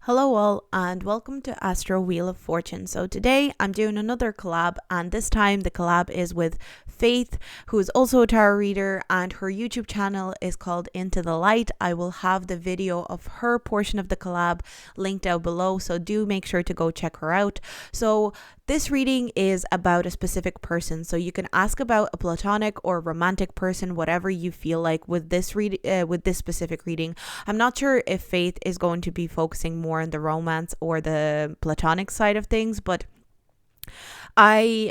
Hello all and welcome to Astro Wheel of Fortune. So today I'm doing another collab, and this time the collab is with Faith, who is also a tarot reader, and her YouTube channel is called Into the Light. I will have the video of her portion of the collab linked down below, so do make sure to go check her out. So this reading is about a specific person, so you can ask about a platonic or romantic person, whatever you feel like with this specific reading. I'm not sure if Faith is going to be focusing more on the romance or the platonic side of things, but I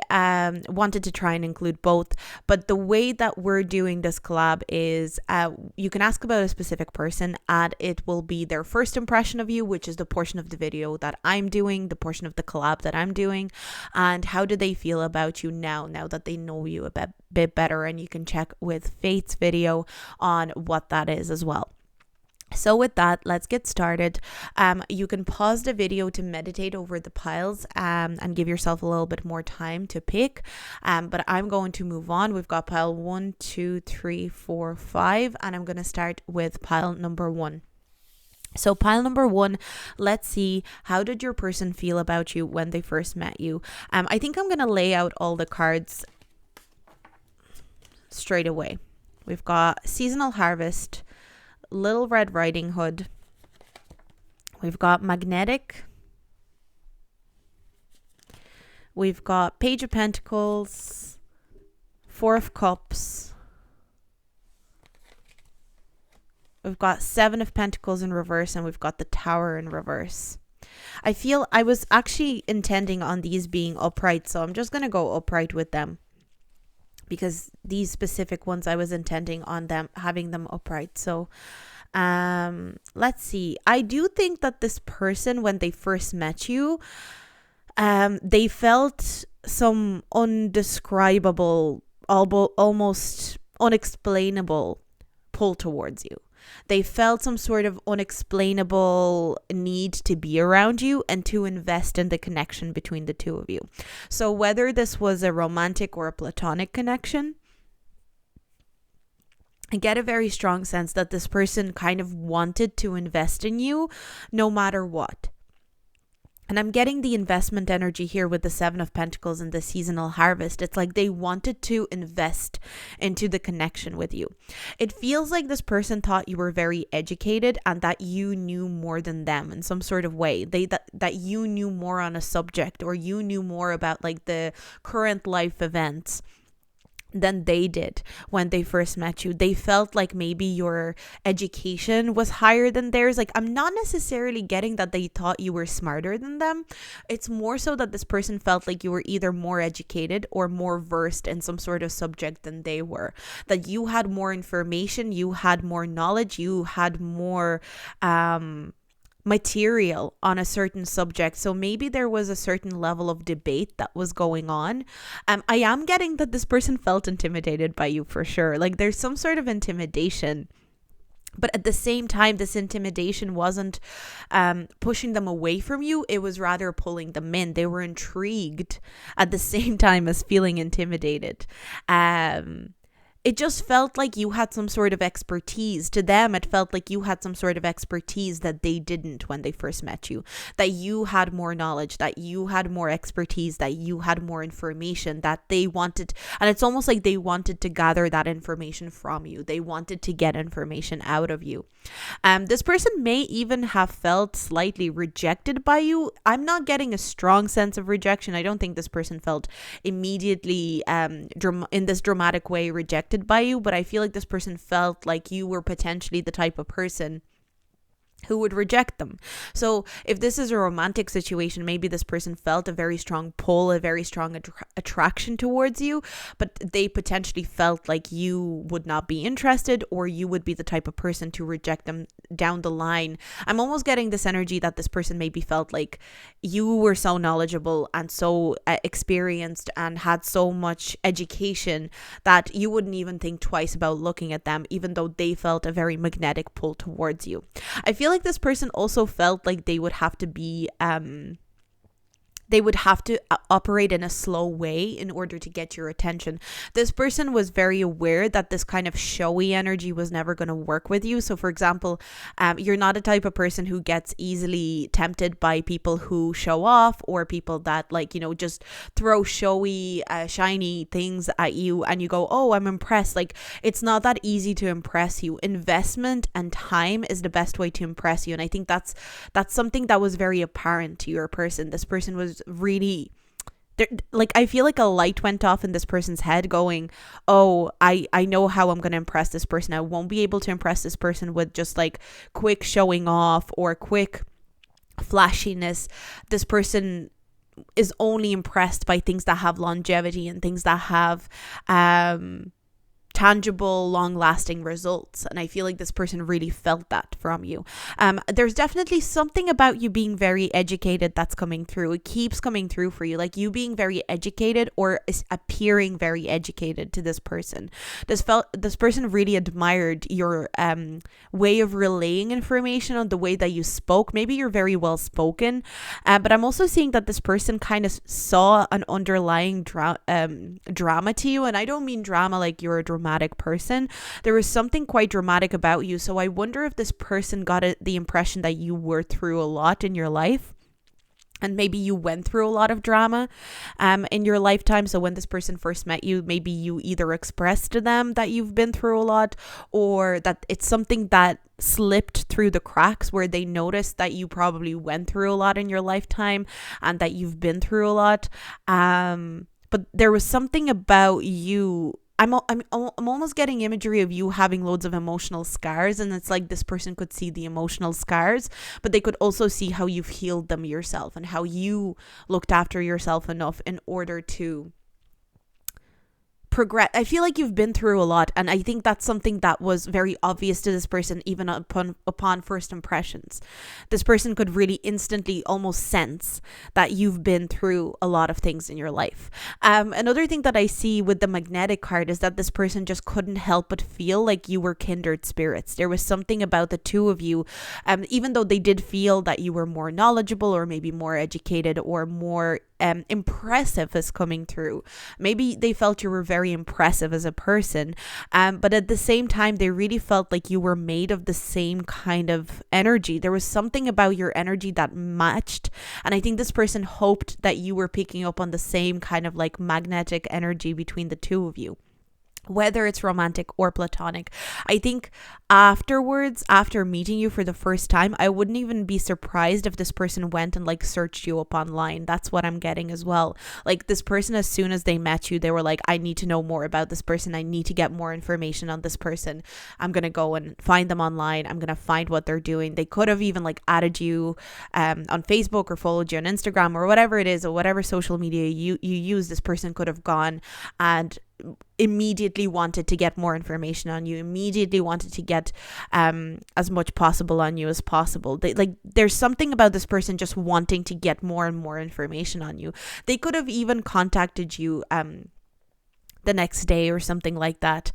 wanted to try and include both. But the way that we're doing this collab is you can ask about a specific person and it will be their first impression of you, which is the portion of the video that I'm doing, the portion of the collab that I'm doing, and how do they feel about you now that they know you a bit better. And you can check with Faith's video on what that is as well. So with that, let's get started. You can pause the video to meditate over the piles and give yourself a little bit more time to pick. But I'm going to move on. We've got pile 1, 2, 3, 4, 5, and I'm going to start with pile number 1. So pile number 1, let's see, how did your person feel about you when they first met you? I think I'm going to lay out all the cards straight away. We've got Seasonal Harvest, Little Red Riding Hood, we've got Magnetic, we've got Page of Pentacles, Four of Cups, we've got Seven of Pentacles in reverse, and we've got the Tower in reverse. I feel I was actually intending on these being upright, so I'm just going to go upright with them, because these specific ones I was intending on them having them upright. So let's see. I do think that this person, when they first met you, they felt some undescribable, almost unexplainable pull towards you. They felt some sort of unexplainable need to be around you and to invest in the connection between the two of you. So whether this was a romantic or a platonic connection, I get a very strong sense that this person kind of wanted to invest in you no matter what. And I'm getting the investment energy here with the Seven of Pentacles and the Seasonal Harvest. It's like they wanted to invest into the connection with you. It feels like this person thought you were very educated and that you knew more than them in some sort of way. That you knew more on a subject, or you knew more about like the current life events than they did when they first met you. They felt like maybe your education was higher than theirs. Like, I'm not necessarily getting that they thought you were smarter than them. It's more so that this person felt like you were either more educated or more versed in some sort of subject than they were. That you had more information, you had more knowledge, you had more material on a certain subject. So maybe there was a certain level of debate that was going on. I am getting that this person felt intimidated by you for sure. Like, there's some sort of intimidation, but at the same time, this intimidation wasn't pushing them away from you. It was rather pulling them in. They were intrigued at the same time as feeling intimidated. It just felt like you had some sort of expertise. To them, it felt like you had some sort of expertise that they didn't when they first met you. That you had more knowledge, that you had more expertise, that you had more information that they wanted. And it's almost like they wanted to gather that information from you. They wanted to get information out of you. This person may even have felt slightly rejected by you. I'm not getting a strong sense of rejection. I don't think this person felt immediately in this dramatic way rejected by you, but I feel like this person felt like you were potentially the type of person who would reject them. So if this is a romantic situation, maybe this person felt a very strong pull, a very strong attraction towards you, but they potentially felt like you would not be interested, or you would be the type of person to reject them down the line. I'm almost getting this energy that this person maybe felt like you were so knowledgeable and so experienced and had so much education that you wouldn't even think twice about looking at them, even though they felt a very magnetic pull towards you. I feel like this person also felt like they would have to be they would have to operate in a slow way in order to get your attention. This person was very aware that this kind of showy energy was never going to work with you. So for example, you're not a type of person who gets easily tempted by people who show off, or people that like, you know, just throw showy, shiny things at you and you go, oh, I'm impressed. Like, it's not that easy to impress you. Investment and time is the best way to impress you. And I think that's something that was very apparent to your person. This person was really there, like, I feel like a light went off in this person's head going, oh, I know how I'm going to impress this person. I won't be able to impress this person with just like quick showing off or quick flashiness. This person is only impressed by things that have longevity and things that have tangible, long-lasting results. And I feel like this person really felt that from you. There's definitely something about you being very educated that's coming through. It keeps coming through for you, like you being very educated or appearing very educated to this person. This person really admired your way of relaying information, on the way that you spoke. Maybe you're very well spoken, but I'm also seeing that this person kind of saw an underlying drama to you. And I don't mean drama like you're a dramatic person. There was something quite dramatic about you. So I wonder if this person got the impression that you were through a lot in your life. And maybe you went through a lot of drama in your lifetime. So when this person first met you, maybe you either expressed to them that you've been through a lot, or that it's something that slipped through the cracks where they noticed that you probably went through a lot in your lifetime and that you've been through a lot. But there was something about you. I'm almost getting imagery of you having loads of emotional scars, and it's like this person could see the emotional scars, but they could also see how you've healed them yourself and how you looked after yourself enough in order to progress. I feel like you've been through a lot, and I think that's something that was very obvious to this person even upon first impressions. This person could really instantly almost sense that you've been through a lot of things in your life. Another thing that I see with the magnetic card is that this person just couldn't help but feel like you were kindred spirits. There was something about the two of you, even though they did feel that you were more knowledgeable or maybe more educated or more impressive as coming through. Maybe they felt you were very impressive as a person, but at the same time they really felt like you were made of the same kind of energy. There was something about your energy that matched, and I think this person hoped that you were picking up on the same kind of like magnetic energy between the two of you, whether it's romantic or platonic. I think afterwards, after meeting you for the first time, I wouldn't even be surprised if this person went and like searched you up online. That's what I'm getting as well. Like this person, as soon as they met you, they were like, I need to know more about this person. I need to get more information on this person. I'm going to go and find them online. I'm going to find what they're doing. They could have even like added you on Facebook or followed you on Instagram or whatever it is, or whatever social media you use. This person could have gone and immediately wanted to get more information on you, immediately wanted to get as much possible on you as possible. There's something about this person just wanting to get more and more information on you. They could have even contacted you the next day or something like that.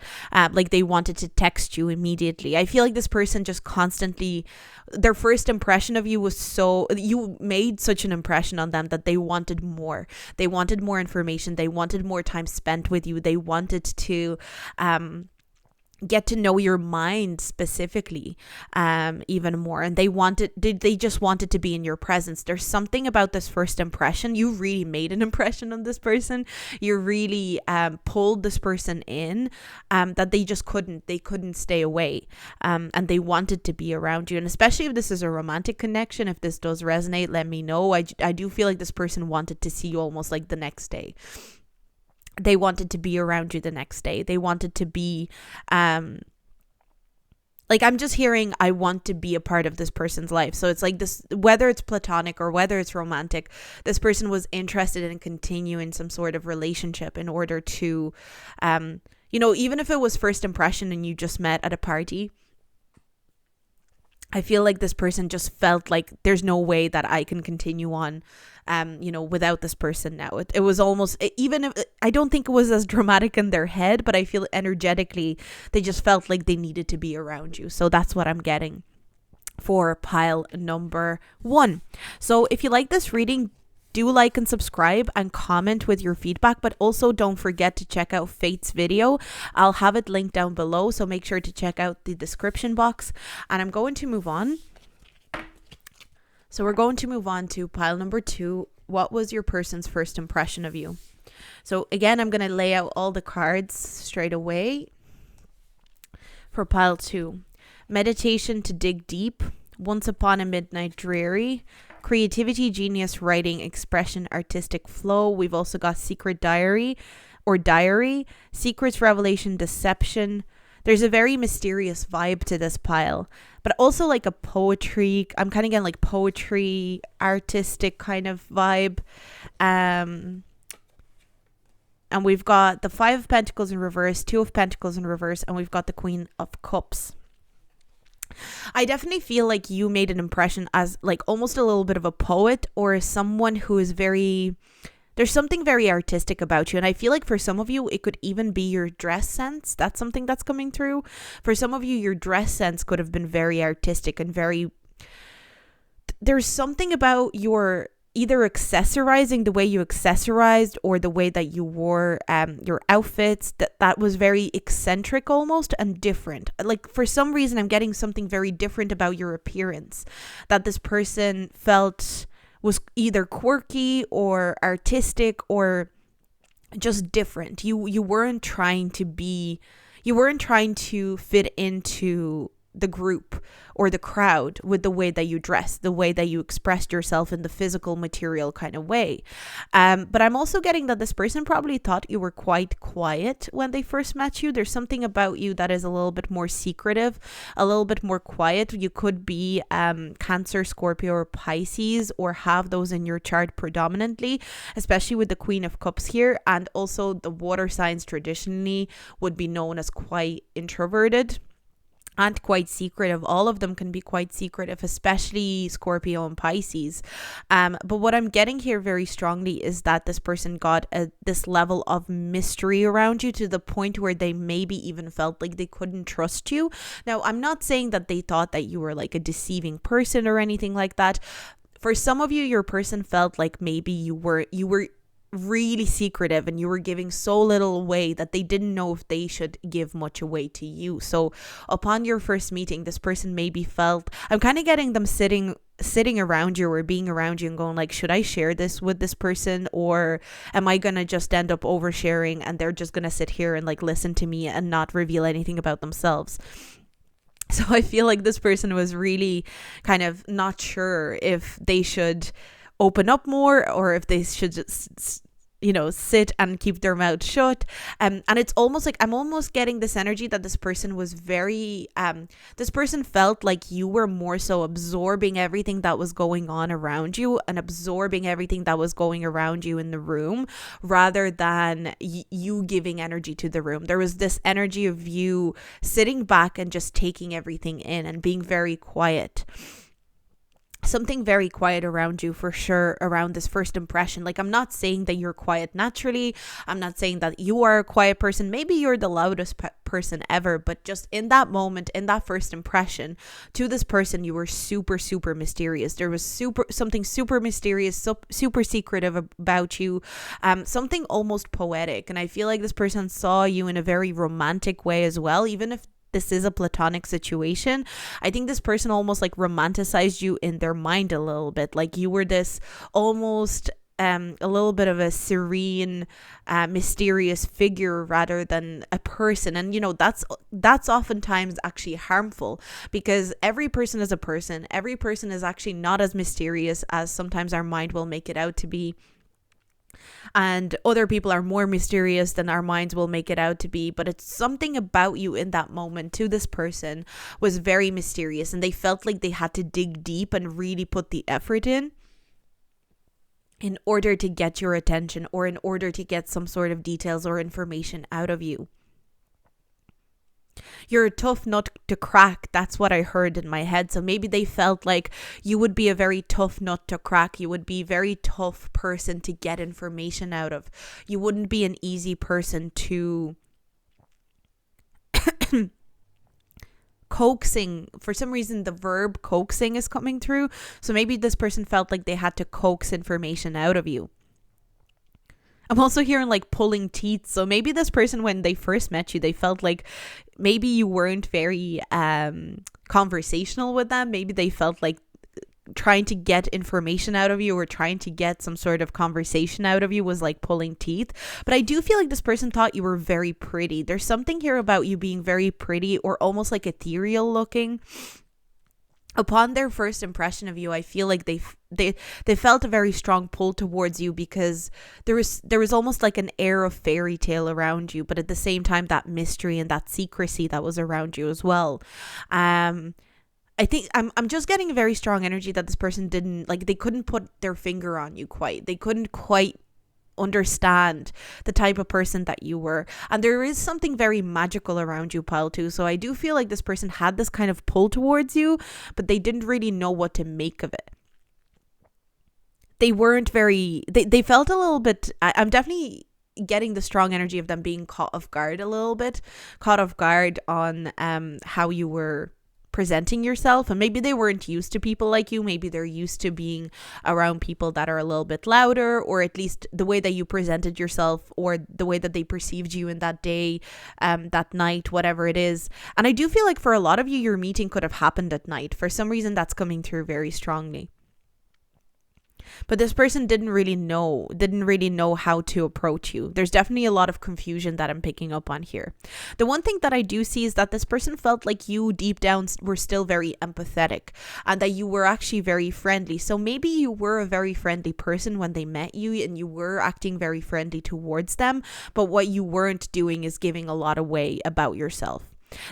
Like they wanted to text you immediately. I feel like this person just constantly, their first impression of you was you made such an impression on them that they wanted more. They wanted more information. They wanted more time spent with you. They wanted to get to know your mind specifically even more, and they just wanted to be in your presence. There's something about this first impression. You really made an impression on this person. You really pulled this person in, that they just couldn't stay away, and they wanted to be around you. And especially if this is a romantic connection, if this does resonate, let me know. I do feel like this person wanted to see you almost like the next day. They wanted to be around you the next day. They wanted to be, like, I'm just hearing, I want to be a part of this person's life. So it's like this, whether it's platonic or whether it's romantic, this person was interested in continuing some sort of relationship in order to, even if it was first impression and you just met at a party, I feel like this person just felt like there's no way that I can continue on, without this person now. It was almost, even if, I don't think it was as dramatic in their head, but I feel energetically, they just felt like they needed to be around you. So that's what I'm getting for pile number 1. So if you like this reading, do like and subscribe and comment with your feedback, but also don't forget to check out Fate's video. I'll have it linked down below, so make sure to check out the description box. And I'm going to move on. So we're going to move on to pile number 2. What was your person's first impression of you? So again, I'm going to lay out all the cards straight away. For pile 2, meditation to dig deep, once upon a midnight dreary, creativity, genius, writing, expression, artistic flow. We've also got secret diary, secrets, revelation, deception. There's a very mysterious vibe to this pile, but also like a poetry. I'm kind of getting like poetry, artistic kind of vibe. And we've got the 5 of Pentacles in reverse, 2 of Pentacles in reverse, and we've got the Queen of Cups. I definitely feel like you made an impression as like almost a little bit of a poet, or someone who is there's something very artistic about you. And I feel like for some of you, it could even be your dress sense. That's something that's coming through. For some of you, your dress sense could have been very artistic and there's something about your either accessorizing, the way you accessorized, or the way that you wore your outfits, that was very eccentric almost and different. Like for some reason, I'm getting something very different about your appearance that this person felt was either quirky or artistic or just different. You weren't trying to fit into the group or the crowd with the way that you dressed, the way that you expressed yourself in the physical material kind of way. But I'm also getting that this person probably thought you were quite quiet when they first met you. There's something about you that is a little bit more secretive, a little bit more quiet. You could be Cancer, Scorpio, or Pisces, or have those in your chart predominantly, especially with the Queen of Cups here. And also the water signs traditionally would be known as quite introverted and quite secretive. All of them can be quite secretive, especially Scorpio and Pisces. But what I'm getting here very strongly is that this person got this level of mystery around you to the point where they maybe even felt like they couldn't trust you. Now, I'm not saying that they thought that you were like a deceiving person or anything like that. For some of you, your person felt like maybe you were really secretive and you were giving so little away that they didn't know if they should give much away to you. So upon your first meeting, this person maybe felt, I'm kind of getting them sitting around you or being around you and going like, should I share this with this person, or am I gonna just end up oversharing and they're just gonna sit here and like listen to me and not reveal anything about themselves? So I feel like this person was really kind of not sure if they should open up more or if they should just sit and keep their mouth shut. And it's almost like I'm almost getting this energy that this person was very this person felt like you were more so absorbing everything that was going on around you and absorbing everything that was going around you in the room, rather than you giving energy to the room. There was this energy of you sitting back and just taking everything in and being very quiet. Something very quiet around you for sure around this first impression. Like, I'm not saying that you're quiet naturally. I'm not saying that you are a quiet person. Maybe you're the loudest person ever, but just in that moment, in that first impression to this person, you were super, super mysterious. There was something super mysterious, super secretive about you, something almost poetic. And I feel like this person saw you in a very romantic way as well, even if this is a platonic situation. I think this person almost like romanticized you in their mind a little bit. Like you were this almost a little bit of a serene, mysterious figure rather than a person. And that's oftentimes actually harmful, because every person is a person. Every person is actually not as mysterious as sometimes our mind will make it out to be. And other people are more mysterious than our minds will make it out to be. But it's something about you in that moment to this person was very mysterious, and they felt like they had to dig deep and really put the effort in order to get your attention, or in order to get some sort of details or information out of you. You're a tough nut to crack. That's what I heard in my head. So maybe they felt like you would be a very tough nut to crack. You would be a very tough person to get information out of. You wouldn't be an easy person to coaxing. For some reason, the verb coaxing is coming through. So maybe this person felt like they had to coax information out of you. I'm also hearing like pulling teeth. So maybe this person, when they first met you, they felt like maybe you weren't very conversational with them. Maybe they felt like trying to get information out of you or trying to get some sort of conversation out of you was like pulling teeth. But I do feel like this person thought you were very pretty. There's something here about you being very pretty or almost like ethereal looking. Upon their first impression of you, I feel like they felt a very strong pull towards you, because there was almost like an air of fairy tale around you, but at the same time that mystery and that secrecy that was around you as well. I think I'm just getting a very strong energy that this person didn't, like, they couldn't put their finger on you quite. They couldn't quite understand the type of person that you were, and there is something very magical around you, pile 2. So I do feel like this person had this kind of pull towards you, but they didn't really know what to make of it. They weren't very, they felt a little bit, I'm definitely getting the strong energy of them being caught off guard a little bit, caught off guard on how you were presenting yourself. And maybe they weren't used to people like you. Maybe they're used to being around people that are a little bit louder, or at least the way that you presented yourself, or the way that they perceived you in that day, that night, whatever it is. And I do feel like for a lot of you, your meeting could have happened at night. For some reason, that's coming through very strongly. But this person didn't really know how to approach you. There's definitely a lot of confusion that I'm picking up on here. The one thing that I do see is that this person felt like you deep down were still very empathetic, and that you were actually very friendly. So maybe you were a very friendly person when they met you, and you were acting very friendly towards them, but what you weren't doing is giving a lot away about yourself.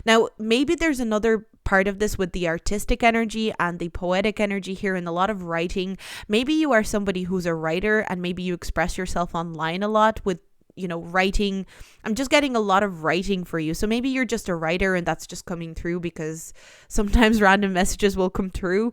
Now, maybe there's another part of this with the artistic energy and the poetic energy here, and a lot of writing. Maybe you are somebody who's a writer, and maybe you express yourself online a lot with, writing. I'm just getting a lot of writing for you. So maybe you're just a writer, and that's just coming through because sometimes random messages will come through.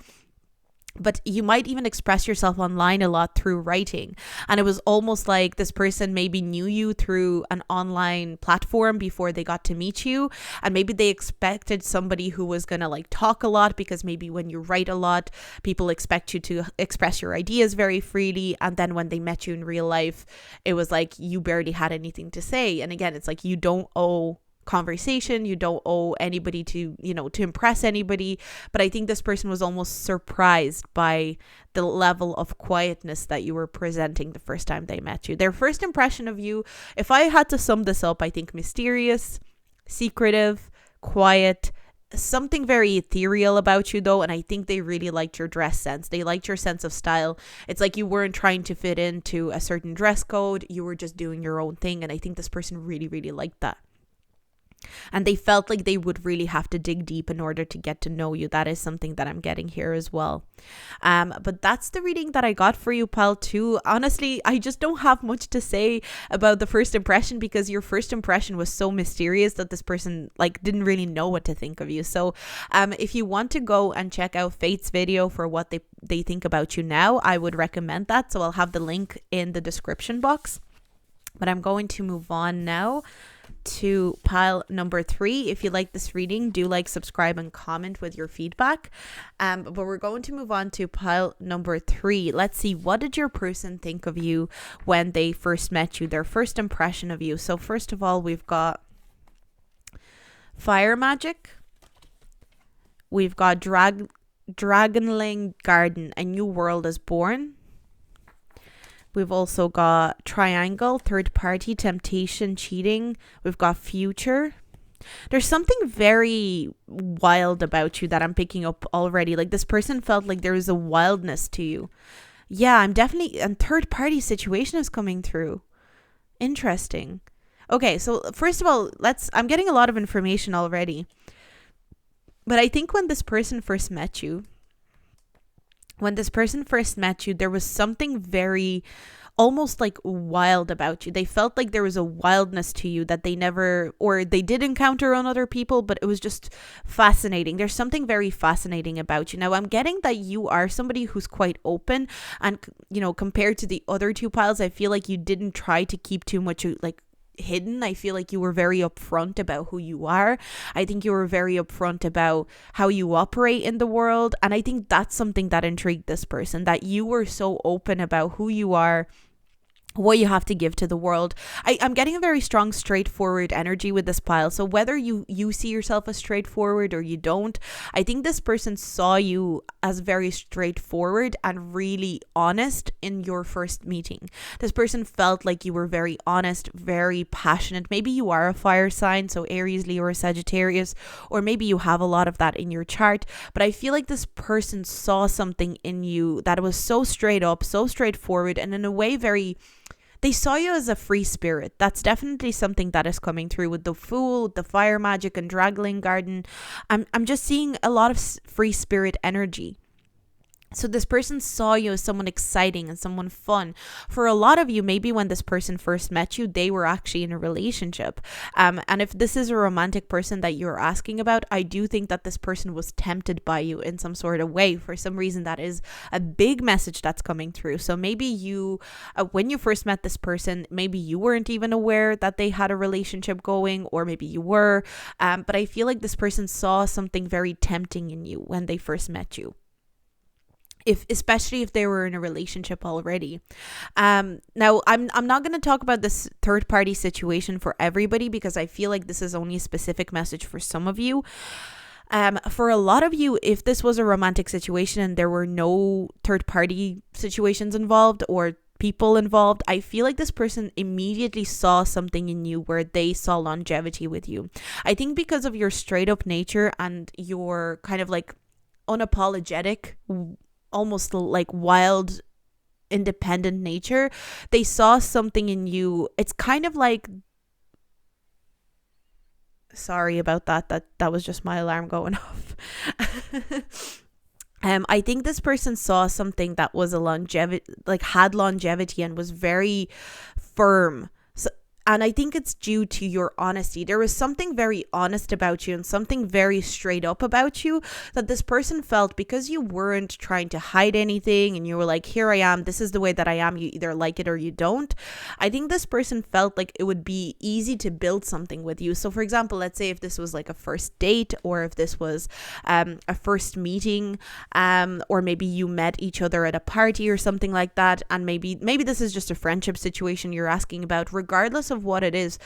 But you might even express yourself online a lot through writing. And it was almost like this person maybe knew you through an online platform before they got to meet you. And maybe they expected somebody who was going to like talk a lot, because maybe when you write a lot, people expect you to express your ideas very freely. And then when they met you in real life, it was like you barely had anything to say. And again, it's like you don't owe conversation, you don't owe anybody to impress anybody. But I think this person was almost surprised by the level of quietness that you were presenting the first time they met you. Their first impression of you, if I had to sum this up, I think mysterious, secretive, quiet, something very ethereal about you though. And I think they really liked your dress sense. They liked your sense of style. It's like you weren't trying to fit into a certain dress code, you were just doing your own thing. And I think this person really, really liked that. And they felt like they would really have to dig deep in order to get to know you. That is something that I'm getting here as well. But that's the reading that I got for you, pile 2. Honestly, I just don't have much to say about the first impression, because your first impression was so mysterious that this person didn't really know what to think of you. So if you want to go and check out Fate's video for what they think about you now, I would recommend that. So I'll have the link in the description box. But I'm going to move on now to pile number 3. If you like this reading, do subscribe and comment with your feedback. But we're going to move on to pile number 3. Let's see, what did your person think of you when they first met you, their first impression of you? So first of all, we've got fire magic, we've got Dragonling Garden, a new world is born. We've also got triangle, third party, temptation, cheating. We've got future. There's something very wild about you that I'm picking up already. Like this person felt like there was a wildness to you. Yeah, I'm definitely, and third party situation is coming through. Interesting. Okay, so first of all, I'm getting a lot of information already. But I think when this person first met you, there was something very almost wild about you. They felt like there was a wildness to you that they never, or they did encounter on other people, but it was just fascinating. There's something very fascinating about you. Now, I'm getting that you are somebody who's quite open, and, compared to the other two piles, I feel like you didn't try to keep too much hidden. I feel like you were very upfront about who you are. I think you were very upfront about how you operate in the world. And I think that's something that intrigued this person, that you were so open about who you are, what you have to give to the world. I'm getting a very strong straightforward energy with this pile. So whether you see yourself as straightforward or you don't, I think this person saw you as very straightforward and really honest in your first meeting. This person felt like you were very honest, very passionate. Maybe you are a fire sign, so Aries, Leo, or Sagittarius, or maybe you have a lot of that in your chart. But I feel like this person saw something in you that was so straight up, so straightforward, and in a way they saw you as a free spirit. That's definitely something that is coming through with the Fool, the Fire Magic, and Dragling Garden. I'm just seeing a lot of free spirit energy. So this person saw you as someone exciting and someone fun. For a lot of you, maybe when this person first met you, they were actually in a relationship. And if this is a romantic person that you're asking about, I do think that this person was tempted by you in some sort of way. For some reason, that is a big message that's coming through. So maybe you, when you first met this person, maybe you weren't even aware that they had a relationship going, or maybe you were. But I feel like this person saw something very tempting in you when they first met you. Especially if they were in a relationship already. Now I'm not going to talk about this third party situation for everybody, because I feel like this is only a specific message for some of you. For a lot of you, if this was a romantic situation and there were no third party situations involved or people involved, I feel like this person immediately saw something in you where they saw longevity with you. I think because of your straight up nature and your kind of like unapologetic, almost like wild, independent nature, they saw something in you. It's kind of like, sorry about that was just my alarm going off. I think this person saw something that was a longevity, like had longevity, and was very firm. And I think it's due to your honesty. There was something very honest about you and something very straight up about you that this person felt, because you weren't trying to hide anything and you were like, here I am, this is the way that I am, you either like it or you don't. I think this person felt like it would be easy to build something with you. So for example, let's say if this was like a first date, or if this was a first meeting, or maybe you met each other at a party or something like that, and maybe this is just a friendship situation you're asking about. Regardless of what it is,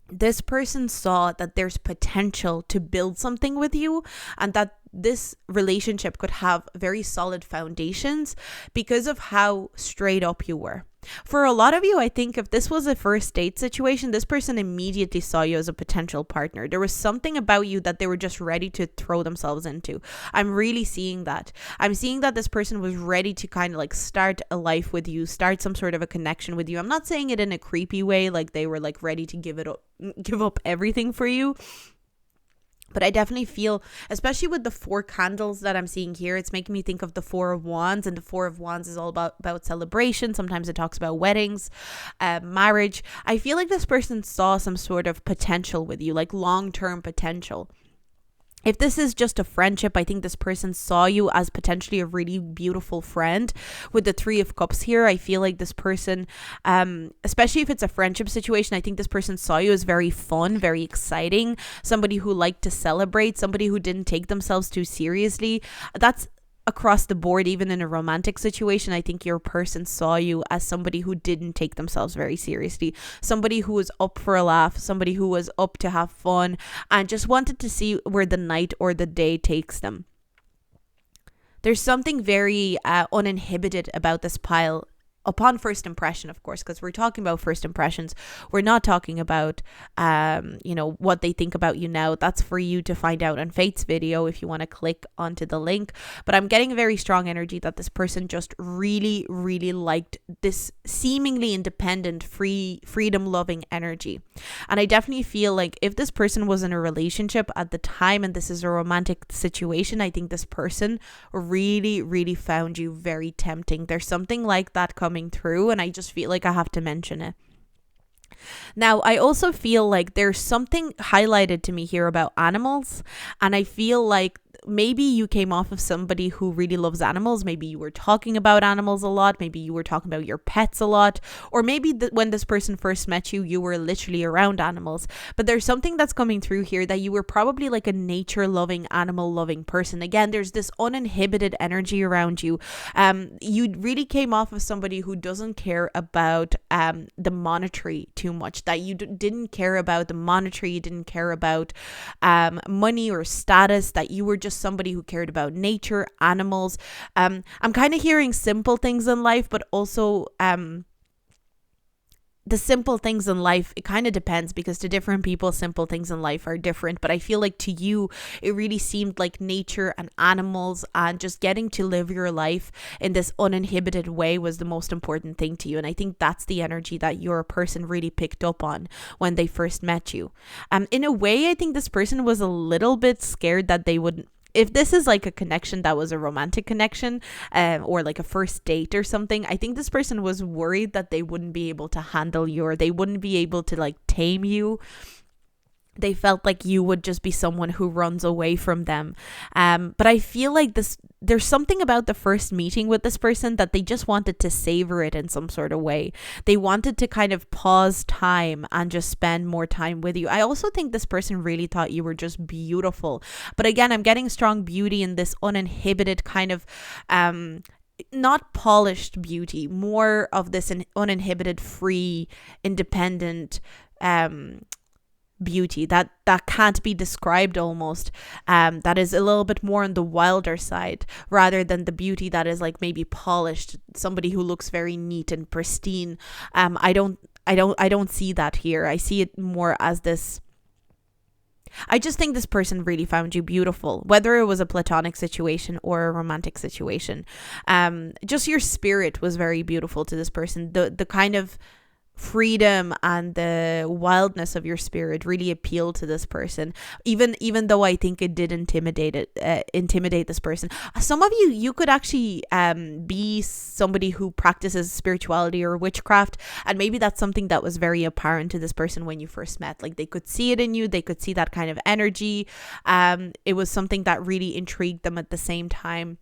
this person saw that there's potential to build something with you, and that this relationship could have very solid foundations because of how straight up you were. For a lot of you, I think if this was a first date situation, this person immediately saw you as a potential partner. There was something about you that they were just ready to throw themselves into. I'm really seeing that. I'm seeing that this person was ready to kind of like start a life with you, start some sort of a connection with you. I'm not saying it in a creepy way, like they were like ready to give up everything for you. But I definitely feel, especially with the 4 candles that I'm seeing here, it's making me think of the 4 of Wands. And the 4 of Wands is all about celebration. Sometimes it talks about weddings, marriage. I feel like this person saw some sort of potential with you, like long-term potential. If this is just a friendship, I think this person saw you as potentially a really beautiful friend. With the 3 of Cups here, I feel like this person, especially if it's a friendship situation, I think this person saw you as very fun, very exciting, somebody who liked to celebrate, somebody who didn't take themselves too seriously. That's across the board. Even in a romantic situation, I think your person saw you as somebody who didn't take themselves very seriously, somebody who was up for a laugh, somebody who was up to have fun and just wanted to see where the night or the day takes them. There's something very uninhibited about this pile upon first impression, of course, because we're talking about first impressions. We're not talking about what they think about you now. That's for you to find out on Fate's video if you want to click onto the link. But I'm getting a very strong energy that this person just really, really liked this seemingly independent, freedom loving energy. And I definitely feel like if this person was in a relationship at the time and this is a romantic situation, I think this person really, really found you very tempting. There's something like that coming through, and I just feel like I have to mention it. Now, I also feel like there's something highlighted to me here about animals, and I feel like maybe you came off of somebody who really loves animals. Maybe you were talking about animals a lot. Maybe you were talking about your pets a lot. Or maybe when this person first met you, you were literally around animals. But there's something that's coming through here that you were probably like a nature-loving, animal-loving person. Again, there's this uninhibited energy around you. You really came off of somebody who doesn't care about the monetary too much. That you didn't care about the monetary, you didn't care about money or status, that you were just somebody who cared about nature, animals. I'm kind of hearing simple things in life, but also the simple things in life, it kind of depends, because to different people, simple things in life are different. But I feel like to you, it really seemed like nature and animals and just getting to live your life in this uninhibited way was the most important thing to you. And I think that's the energy that your person really picked up on when they first met you. In a way, I think this person was a little bit scared that they would, if this is like a connection that was a romantic connection or like a first date or something, I think this person was worried that they wouldn't be able to handle you, or they wouldn't be able to like tame you. They felt like you would just be someone who runs away from them. But I feel like there's something about the first meeting with this person that they just wanted to savor it in some sort of way. They wanted to kind of pause time and just spend more time with you. I also think this person really thought you were just beautiful. But again, I'm getting strong beauty in this uninhibited kind of not polished beauty, more of this uninhibited, free, independent beauty that can't be described almost, that is a little bit more on the wilder side, rather than the beauty that is like maybe polished, somebody who looks very neat and pristine. I don't see that here. I see it more as this, I just think this person really found you beautiful, whether it was a platonic situation or a romantic situation. Just your spirit was very beautiful to this person. The kind of freedom and the wildness of your spirit really appealed to this person, even though I think it did intimidate this person. Some of you could actually be somebody who practices spirituality or witchcraft, and maybe that's something that was very apparent to this person when you first met. Like they could see it in you, they could see that kind of energy. It was something that really intrigued them at the same time.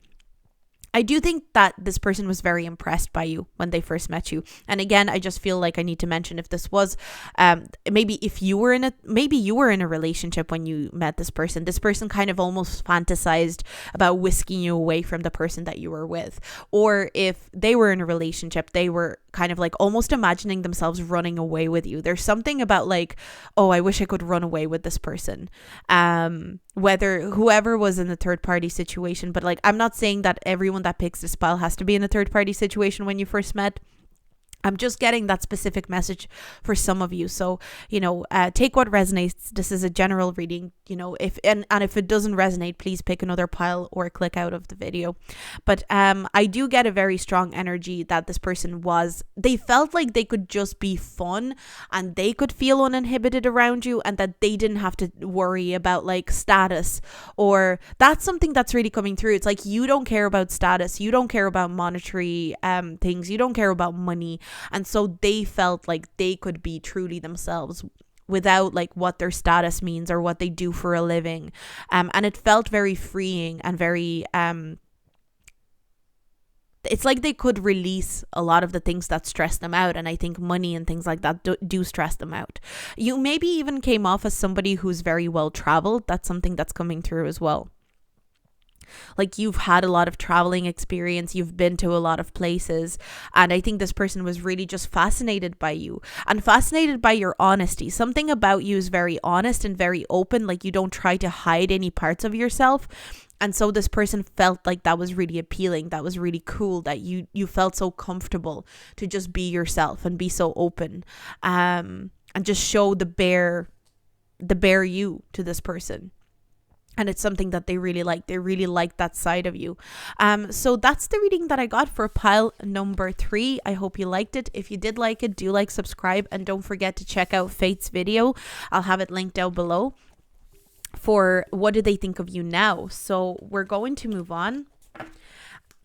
I do think that this person was very impressed by you when they first met you. And again, I just feel like I need to mention, if this was maybe you were in a relationship when you met this person kind of almost fantasized about whisking you away from the person that you were with. Or if they were in a relationship, they were kind of like almost imagining themselves running away with you. There's something about like, oh, I wish I could run away with this person. Whether whoever was in the third party situation, but like, I'm not saying that everyone that picks the spell has to be in a third party situation when you first met. I'm just getting that specific message for some of you. So, take what resonates. This is a general reading, if it doesn't resonate, please pick another pile or click out of the video. But I do get a very strong energy that this person they felt like they could just be fun and they could feel uninhibited around you, and that they didn't have to worry about like status, or that's something that's really coming through. It's like, you don't care about status, you don't care about monetary things, you don't care about money. And so they felt like they could be truly themselves without like what their status means or what they do for a living. And it felt very freeing and very it's like they could release a lot of the things that stress them out. And I think money and things like that do stress them out. You maybe even came off as somebody who's very well traveled. That's something that's coming through as well. Like, you've had a lot of traveling experience, you've been to a lot of places, and I think this person was really just fascinated by you and fascinated by your honesty. Something about you is very honest and very open, like you don't try to hide any parts of yourself. And so this person felt like that was really appealing, that was really cool, that you felt so comfortable to just be yourself and be so open, and just show the bare you to this person. And it's something that they really like. They really like that side of you. So that's the reading that I got for pile number 3. I hope you liked it. If you did like it, do like, subscribe, and don't forget to check out Fate's video. I'll have it linked down below for what do they think of you now. So we're going to move on.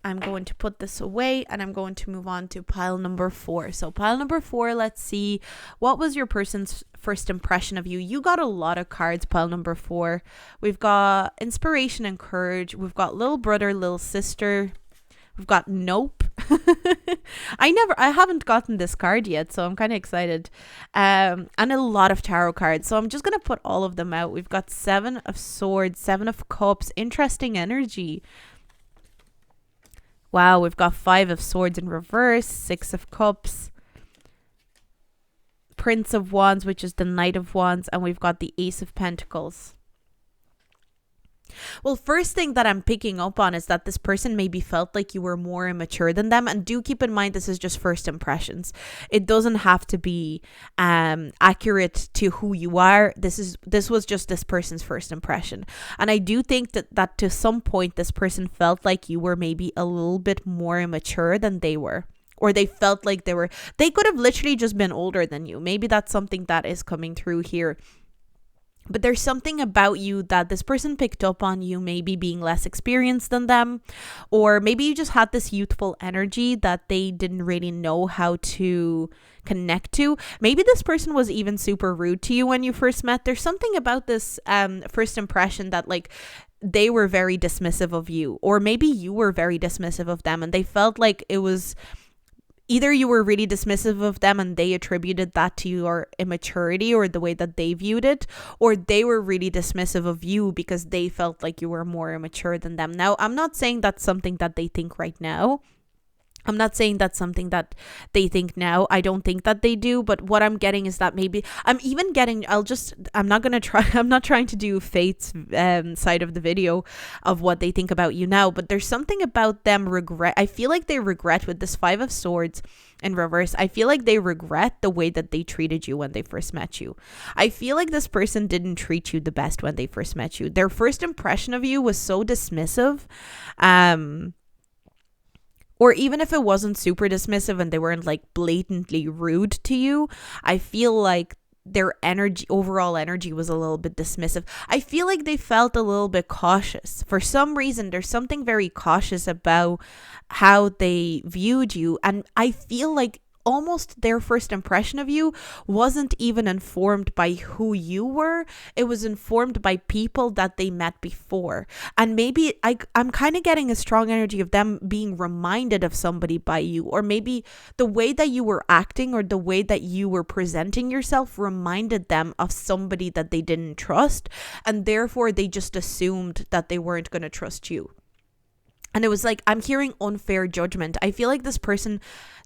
I'm going to put this away and I'm going to move on to pile number 4. So pile number 4, let's see, what was your person's first impression of you? You got a lot of cards, pile number 4. We've got inspiration and courage. We've got little brother, little sister. We've got nope. I haven't gotten this card yet, so I'm kind of excited. And a lot of tarot cards. So I'm just going to put all of them out. We've got 7 of swords, 7 of cups, interesting energy. Wow, we've got 5 of swords in reverse, 6 of cups, Prince of Wands, which is the Knight of Wands, and we've got the Ace of Pentacles. Well, first thing that I'm picking up on is that this person maybe felt like you were more immature than them. And do keep in mind, this is just first impressions. It doesn't have to be accurate to who you are. This was just this person's first impression. And I do think that to some point, this person felt like you were maybe a little bit more immature than they were. Or they felt like they could have literally just been older than you. Maybe that's something that is coming through here. But there's something about you that this person picked up on, you maybe being less experienced than them, or maybe you just had this youthful energy that they didn't really know how to connect to. Maybe this person was even super rude to you when you first met. There's something about this first impression that like they were very dismissive of you, or maybe you were very dismissive of them, and they felt like it was either you were really dismissive of them and they attributed that to your immaturity or the way that they viewed it, or they were really dismissive of you because they felt like you were more immature than them. Now, I'm not saying that's something that they think right now. I'm not saying that's something that they think now. I don't think that they do, but what I'm getting is that maybe I'm not trying to do Fate's side of the video of what they think about you now, but there's something about them regret. I feel like they regret with this 5 of swords in reverse. I feel like they regret the way that they treated you when they first met you. I feel like this person didn't treat you the best when they first met you. Their first impression of you was so dismissive. Or even if it wasn't super dismissive and they weren't like blatantly rude to you, I feel like their overall energy was a little bit dismissive. I feel like they felt a little bit cautious. For some reason, there's something very cautious about how they viewed you. And I feel like almost their first impression of you wasn't even informed by who you were. It was informed by people that they met before. And maybe I'm kind of getting a strong energy of them being reminded of somebody by you, or maybe the way that you were acting or the way that you were presenting yourself reminded them of somebody that they didn't trust, and therefore they just assumed that they weren't going to trust you. And it was like, I'm hearing unfair judgment. I feel like this person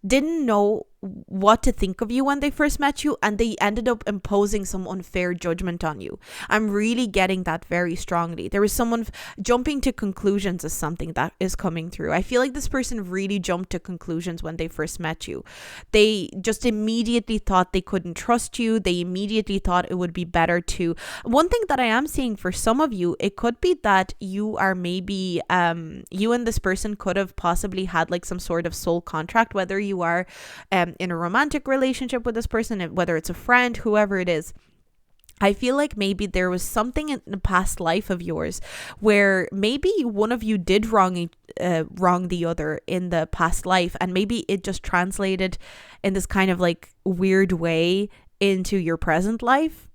didn't know what to think of you when they first met you, and they ended up imposing some unfair judgment on you. I'm really getting that very strongly. There was someone jumping to conclusions is something that is coming through. I feel like this person really jumped to conclusions when they first met you. They just immediately thought they couldn't trust you. They immediately thought it would be better to... One thing that I am seeing for some of you, it could be that you are maybe... you and this person could have possibly had like some sort of soul contract, whether you are in a romantic relationship with this person, whether it's a friend, whoever it is. I feel like maybe there was something in the past life of yours where maybe one of you did wrong the other in the past life, and maybe it just translated in this kind of like weird way into your present life.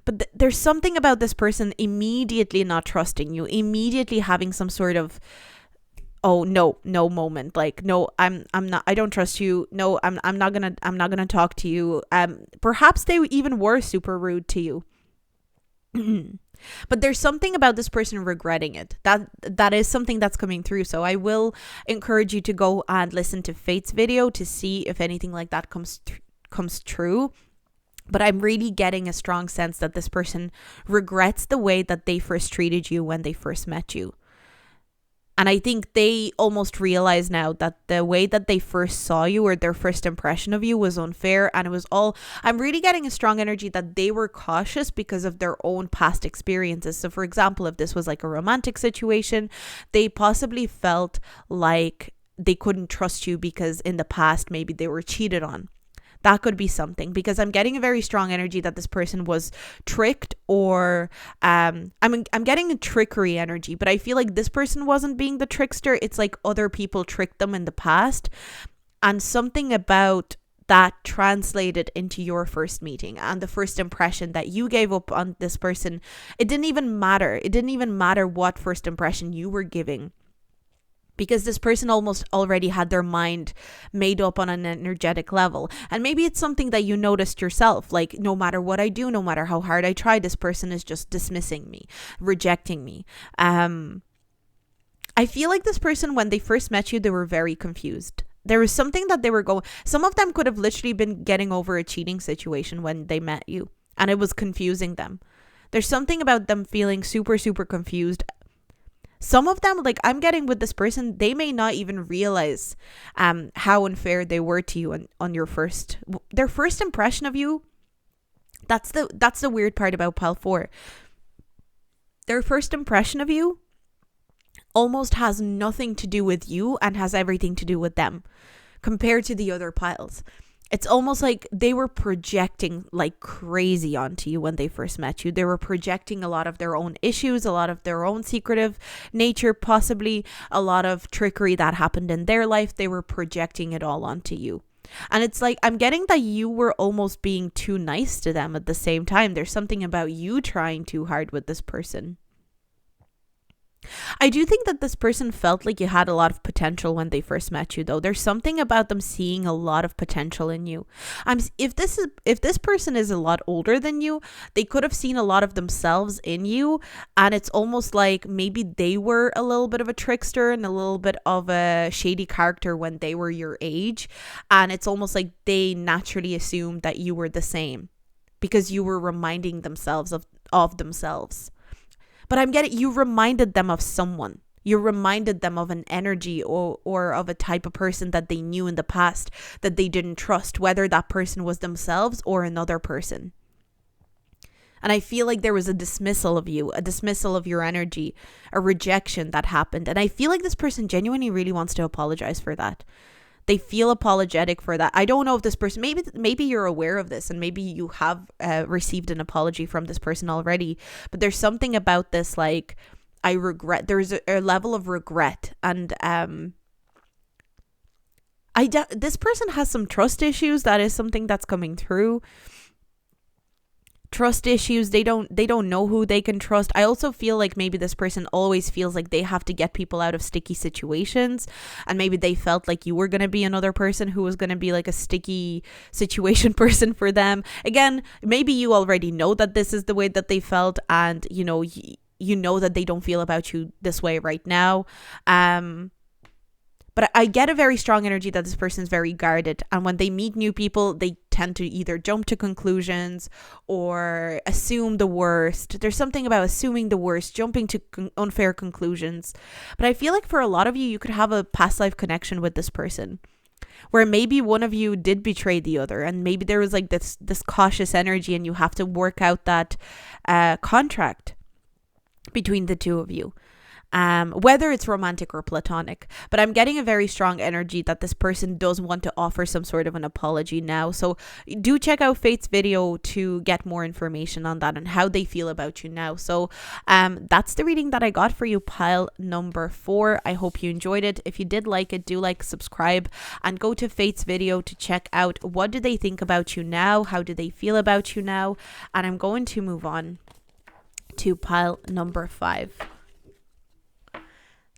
But there's something about this person immediately not trusting you, immediately having some sort of no moment, like no, I'm not, I don't trust you, no, I'm not gonna talk to you. Perhaps they even were super rude to you. But there's something about this person regretting it. That is something that's coming through. So I will encourage you to go and listen to Fate's video to see if anything like that comes true. But I'm really getting a strong sense that this person regrets the way that they first treated you when they first met you. And I think they almost realize now that the way that they first saw you, or their first impression of you, was unfair. And it was all... I'm really getting a strong energy that they were cautious because of their own past experiences. So for example, if this was like a romantic situation, they possibly felt like they couldn't trust you because in the past maybe they were cheated on. That could be something, because I'm getting a very strong energy that this person was tricked, or I'm getting a trickery energy, but I feel like this person wasn't being the trickster. It's like other people tricked them in the past, and something about that translated into your first meeting and the first impression that you gave up on this person. It didn't even matter. It didn't even matter what first impression you were giving, because this person almost already had their mind made up on an energetic level. And maybe it's something that you noticed yourself, like, no matter what I do, no matter how hard I try, this person is just dismissing me, rejecting me. I feel like this person, when they first met you, they were very confused. There was something that they were going, some of them could have literally been getting over a cheating situation when they met you, and it was confusing them. There's something about them feeling super, super confused. Some of them, like I'm getting with this person, they may not even realize how unfair they were to you on their first impression of you. That's the weird part about pile 4. Their first impression of you almost has nothing to do with you and has everything to do with them, compared to the other piles. It's almost like they were projecting like crazy onto you when they first met you. They were projecting a lot of their own issues, a lot of their own secretive nature, possibly a lot of trickery that happened in their life. They were projecting it all onto you. And it's like, I'm getting that you were almost being too nice to them at the same time. There's something about you trying too hard with this person. I do think that this person felt like you had a lot of potential when they first met you, though. There's something about them seeing a lot of potential in you. If this person is a lot older than you, they could have seen a lot of themselves in you, and it's almost like maybe they were a little bit of a trickster and a little bit of a shady character when they were your age, and it's almost like they naturally assumed that you were the same because you were reminding themselves of themselves. But I'm getting, you reminded them of someone. You reminded them of an energy or of a type of person that they knew in the past that they didn't trust, whether that person was themselves or another person. And I feel like there was a dismissal of you, a dismissal of your energy, a rejection that happened. And I feel like this person genuinely really wants to apologize for that. They feel apologetic for that. I don't know if this person, maybe you're aware of this and maybe you have received an apology from this person already, but there's something about this, like, I regret, there's a level of regret, and this person has some trust issues. That is something that's coming through. Trust issues. They don't know who they can trust. I also feel like maybe this person always feels like they have to get people out of sticky situations, and maybe they felt like you were going to be another person who was going to be like a sticky situation person for them. Again, maybe you already know that this is the way that they felt, and you know that they don't feel about you this way right now. But I get a very strong energy that this person is very guarded. And when they meet new people, they tend to either jump to conclusions or assume the worst. There's something about assuming the worst, jumping to unfair conclusions. But I feel like for a lot of you could have a past life connection with this person, where maybe one of you did betray the other. And maybe there was like this cautious energy, and you have to work out that contract between the two of you. Whether it's romantic or platonic. But I'm getting a very strong energy that this person does want to offer some sort of an apology now. So do check out Fate's video to get more information on that and how they feel about you now. So that's the reading that I got for you, pile number 4. I hope you enjoyed it. If you did like it, do like, subscribe, and go to Fate's video to check out what do they think about you now, how do they feel about you now. And I'm going to move on to pile number 5.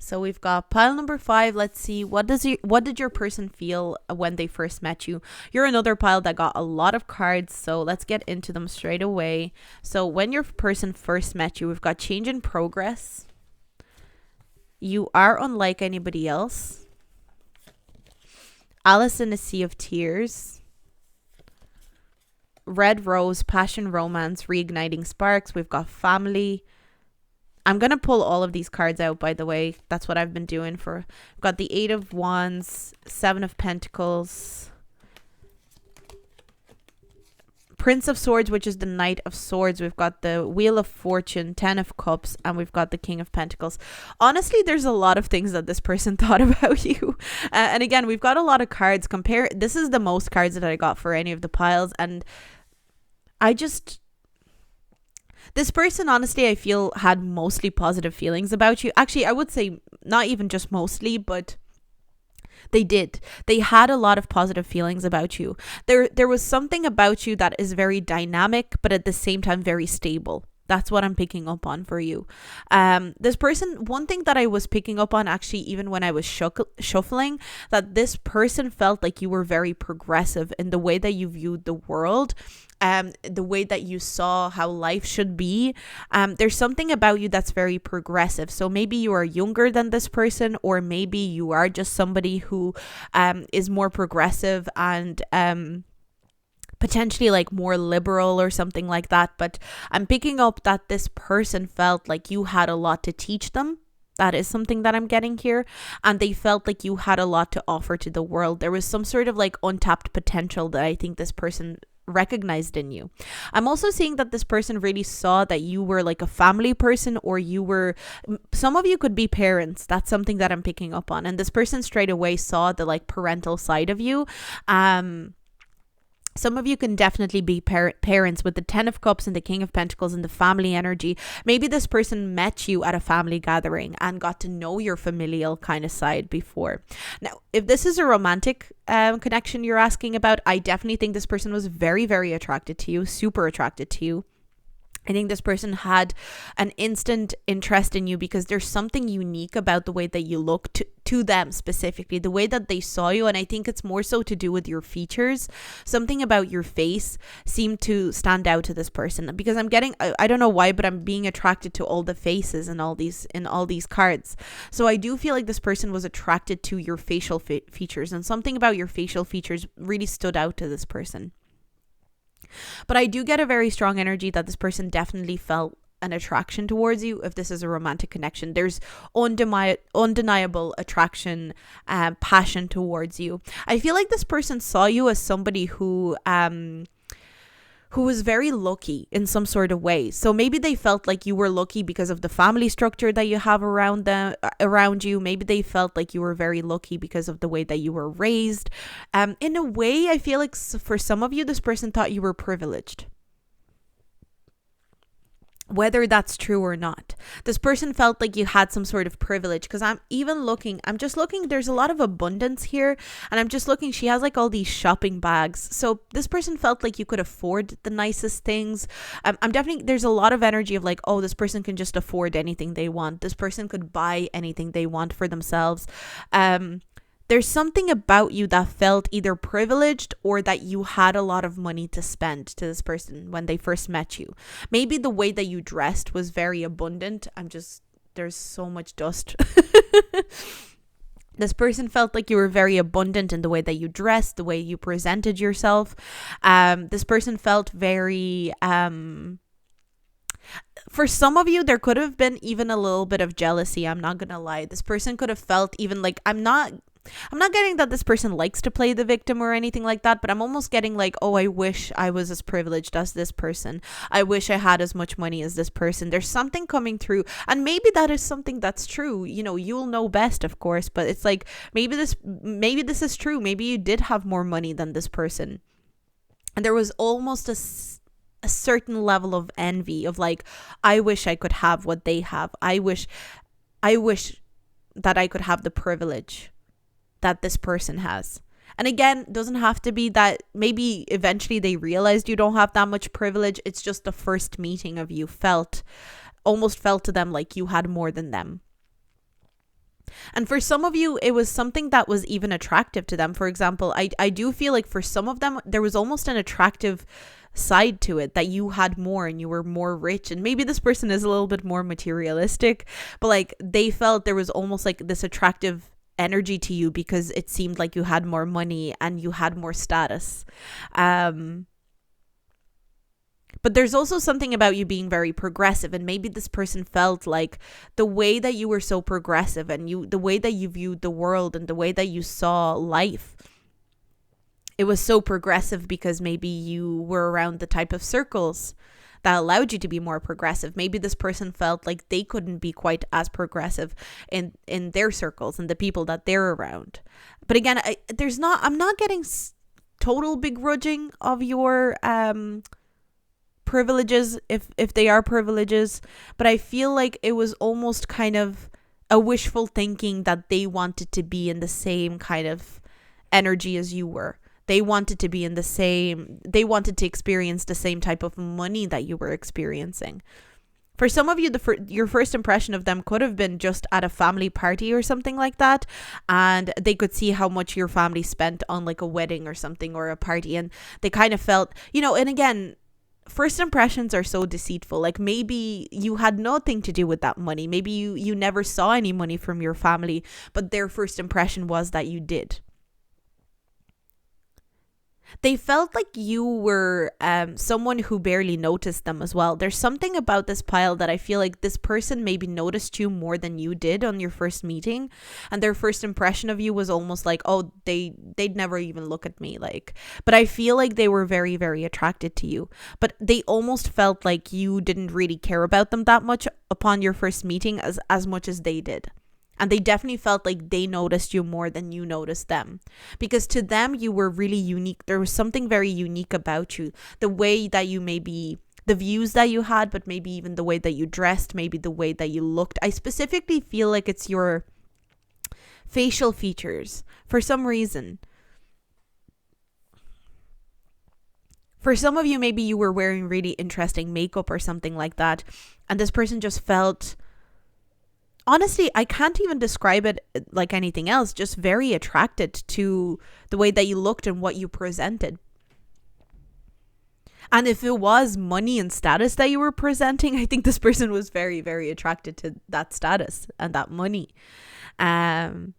So we've got pile number 5. Let's see, what did your person feel when they first met you? You're another pile that got a lot of cards, so let's get into them straight away. So when your person first met you, we've got change in progress. You are unlike anybody else. Alice in a Sea of Tears. Red Rose, passion, romance, reigniting sparks. We've got family. I'm going to pull all of these cards out, by the way. That's what I've been doing for... I've got the 8 of Wands, 7 of Pentacles, Prince of Swords, which is the Knight of Swords. We've got the Wheel of Fortune, 10 of Cups, and we've got the King of Pentacles. Honestly, there's a lot of things that this person thought about you. And again, we've got a lot of cards. This is the most cards that I got for any of the piles. And this person, honestly, I feel had mostly positive feelings about you. Actually, I would say not even just mostly, but they did. They had a lot of positive feelings about you. There was something about you that is very dynamic, but at the same time very stable. That's what I'm picking up on for you. This person, one thing that I was picking up on, actually, even when I was shuffling, that this person felt like you were very progressive in the way that you viewed the world, the way that you saw how life should be. There's something about you that's very progressive. So maybe you are younger than this person, or maybe you are just somebody who is more progressive and potentially like more liberal or something like that. But I'm picking up that this person felt like you had a lot to teach them. That is something that I'm getting here. And they felt like you had a lot to offer to the world. There was some sort of like untapped potential that I think this person recognized in you. I'm also seeing that this person really saw that you were like a family person, or some of you could be parents. That's something that I'm picking up on. And this person straight away saw the like parental side of you. Some of you can definitely be parents with the 10 of Cups and the King of Pentacles and the family energy. Maybe this person met you at a family gathering and got to know your familial kind of side before. Now, if this is a romantic connection you're asking about, I definitely think this person was very, very attracted to you, super attracted to you. I think this person had an instant interest in you because there's something unique about the way that you look to them specifically, the way that they saw you. And I think it's more so to do with your features. Something about your face seemed to stand out to this person, because I'm getting, I don't know why, but I'm being attracted to all the faces in all these cards. So I do feel like this person was attracted to your facial features, and something about your facial features really stood out to this person. But I do get a very strong energy that this person definitely felt an attraction towards you. If this is a romantic connection, there's undeniable attraction, passion towards you. I feel like this person saw you as somebody who was very lucky in some sort of way. So maybe they felt like you were lucky because of the family structure that you have around you. Maybe they felt like you were very lucky because of the way that you were raised. In a way, I feel like for some of you, this person thought you were privileged. Whether that's true or not, this person felt like you had some sort of privilege, because I'm just looking, there's a lot of abundance here, and I'm just looking, she has like all these shopping bags. So this person felt like you could afford the nicest things. There's a lot of energy of like, oh, this person can just afford anything they want. This person could buy anything they want for themselves. There's something about you that felt either privileged or that you had a lot of money to spend to this person when they first met you. Maybe the way that you dressed was very abundant. There's so much dust. This person felt like you were very abundant in the way that you dressed, the way you presented yourself. This person felt very... For some of you, there could have been even a little bit of jealousy. I'm not gonna lie. This person could have felt even like, I'm not getting that this person likes to play the victim or anything like that, but I'm almost getting like, oh, I wish I was as privileged as this person. I wish I had as much money as this person. There's something coming through, and maybe that is something that's true. You know, you'll know best, of course, but it's like, maybe this is true. Maybe you did have more money than this person. And there was almost a certain level of envy of like, I wish I could have what they have. I wish that I could have the privilege that this person has. And again, doesn't have to be that. Maybe eventually they realized you don't have that much privilege. It's just the first meeting of you almost felt to them like you had more than them. And for some of you, it was something that was even attractive to them. For example, I do feel like for some of them, there was almost an attractive side to it, that you had more and you were more rich. And maybe this person is a little bit more materialistic, but like they felt there was almost like this attractive energy to you because it seemed like you had more money and you had more status. But there's also something about you being very progressive, and maybe this person felt like the way that you were so progressive and the way that you viewed the world and the way that you saw life, It was so progressive because maybe you were around the type of circles that allowed you to be more progressive. Maybe this person felt like they couldn't be quite as progressive in their circles and the people that they're around. But again, I'm not getting total begrudging of your privileges, if they are privileges, but I feel like it was almost kind of a wishful thinking that they wanted to be in the same kind of energy as you were. They wanted to experience the same type of money that you were experiencing. For some of you, your first impression of them could have been just at a family party or something like that, and they could see how much your family spent on like a wedding or something, or a party, and they kind of felt, and again, first impressions are so deceitful. Like maybe you had nothing to do with that money. Maybe you never saw any money from your family, but their first impression was that you did. They felt like you were someone who barely noticed them as well. There's something about this pile that I feel like this person maybe noticed you more than you did on your first meeting, and their first impression of you was almost like, oh, they'd never even look at me. But I feel like they were very, very attracted to you, but they almost felt like you didn't really care about them that much upon your first meeting as much as they did. And they definitely felt like they noticed you more than you noticed them. Because to them, you were really unique. There was something very unique about you. The way that you maybe, the views that you had, but maybe even the way that you dressed, maybe the way that you looked. I specifically feel like it's your facial features for some reason. For some of you, maybe you were wearing really interesting makeup or something like that. And this person just felt... Honestly, I can't even describe it like anything else, just very attracted to the way that you looked and what you presented. And if it was money and status that you were presenting, I think this person was very, very attracted to that status and that money. And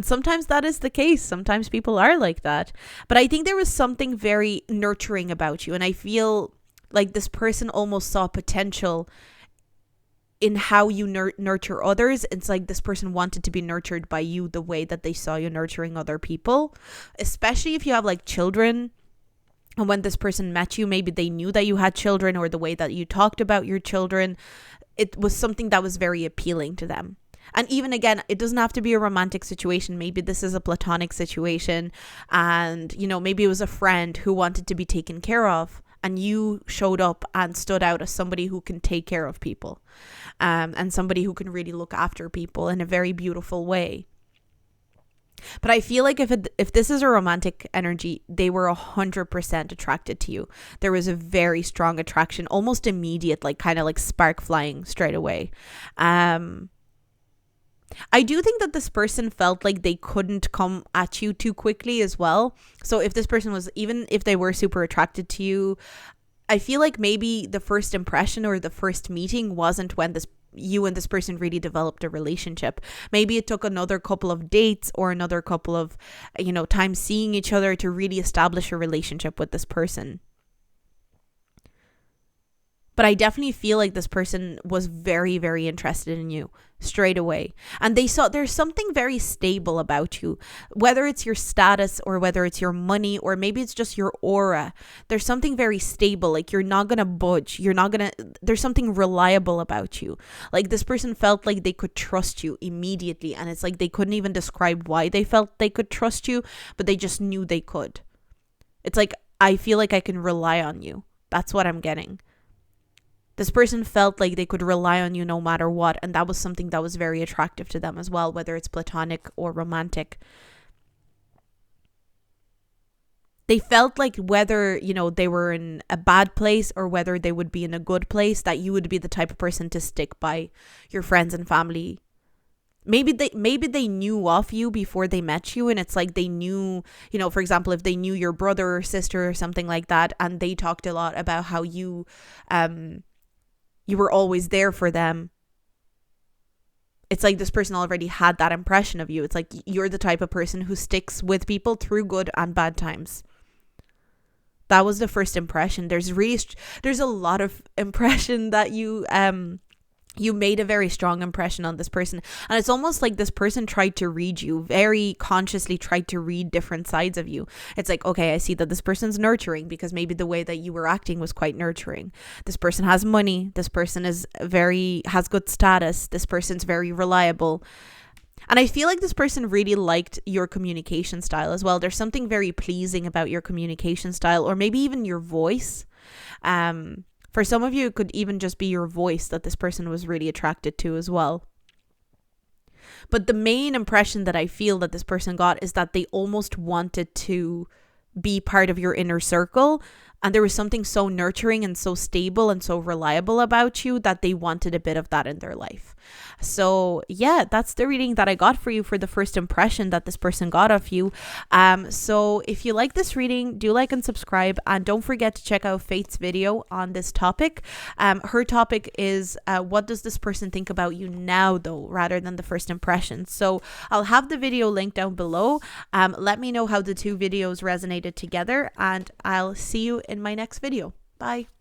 sometimes that is the case. Sometimes people are like that. But I think there was something very nurturing about you. And I feel like this person almost saw potential in how you nurture others. It's like this person wanted to be nurtured by you the way that they saw you nurturing other people, especially if you have like children. And when this person met you, maybe they knew that you had children, or the way that you talked about your children, it was something that was very appealing to them. And even again, it doesn't have to be a romantic situation. Maybe this is a platonic situation, and maybe it was a friend who wanted to be taken care of, and you showed up and stood out as somebody who can take care of people, and somebody who can really look after people in a very beautiful way. But I feel like if this is a romantic energy, they were 100% attracted to you. There was a very strong attraction, almost immediate, like kind of like spark flying straight away. I do think that this person felt like they couldn't come at you too quickly as well. So if this person was, even if they were super attracted to you, I feel like maybe the first impression or the first meeting wasn't when you and this person really developed a relationship. Maybe it took another couple of dates or another couple of, times seeing each other to really establish a relationship with this person. But I definitely feel like this person was very, very interested in you straight away. And they saw there's something very stable about you, whether it's your status or whether it's your money, or maybe it's just your aura. There's something very stable. Like you're not going to budge. There's something reliable about you. Like this person felt like they could trust you immediately. And it's like they couldn't even describe why they felt they could trust you, but they just knew they could. It's like, I feel like I can rely on you. That's what I'm getting. This person felt like they could rely on you no matter what, and that was something that was very attractive to them as well, whether it's platonic or romantic. They felt like whether, they were in a bad place or whether they would be in a good place, that you would be the type of person to stick by your friends and family. Maybe they knew of you before they met you, and it's like they knew, for example, if they knew your brother or sister or something like that, and they talked a lot about how you were always there for them. It's like this person already had that impression of you. It's like you're the type of person who sticks with people through good and bad times. That was the first impression. There's a lot of impression that you You made a very strong impression on this person. And it's almost like this person tried to read you, very consciously tried to read different sides of you. It's like, okay, I see that this person's nurturing because maybe the way that you were acting was quite nurturing. This person has money. This person has good status. This person's very reliable. And I feel like this person really liked your communication style as well. There's something very pleasing about your communication style, or maybe even your voice. For some of you, it could even just be your voice that this person was really attracted to as well. But the main impression that I feel that this person got is that they almost wanted to be part of your inner circle. And there was something so nurturing and so stable and so reliable about you that they wanted a bit of that in their life. So yeah, that's the reading that I got for you for the first impression that this person got of you. So if you like this reading, do like and subscribe, and don't forget to check out Faith's video on this topic. Her topic is what does this person think about you now though, rather than the first impression. So I'll have the video linked down below. Let me know how the two videos resonated together, and I'll see you in my next video. Bye.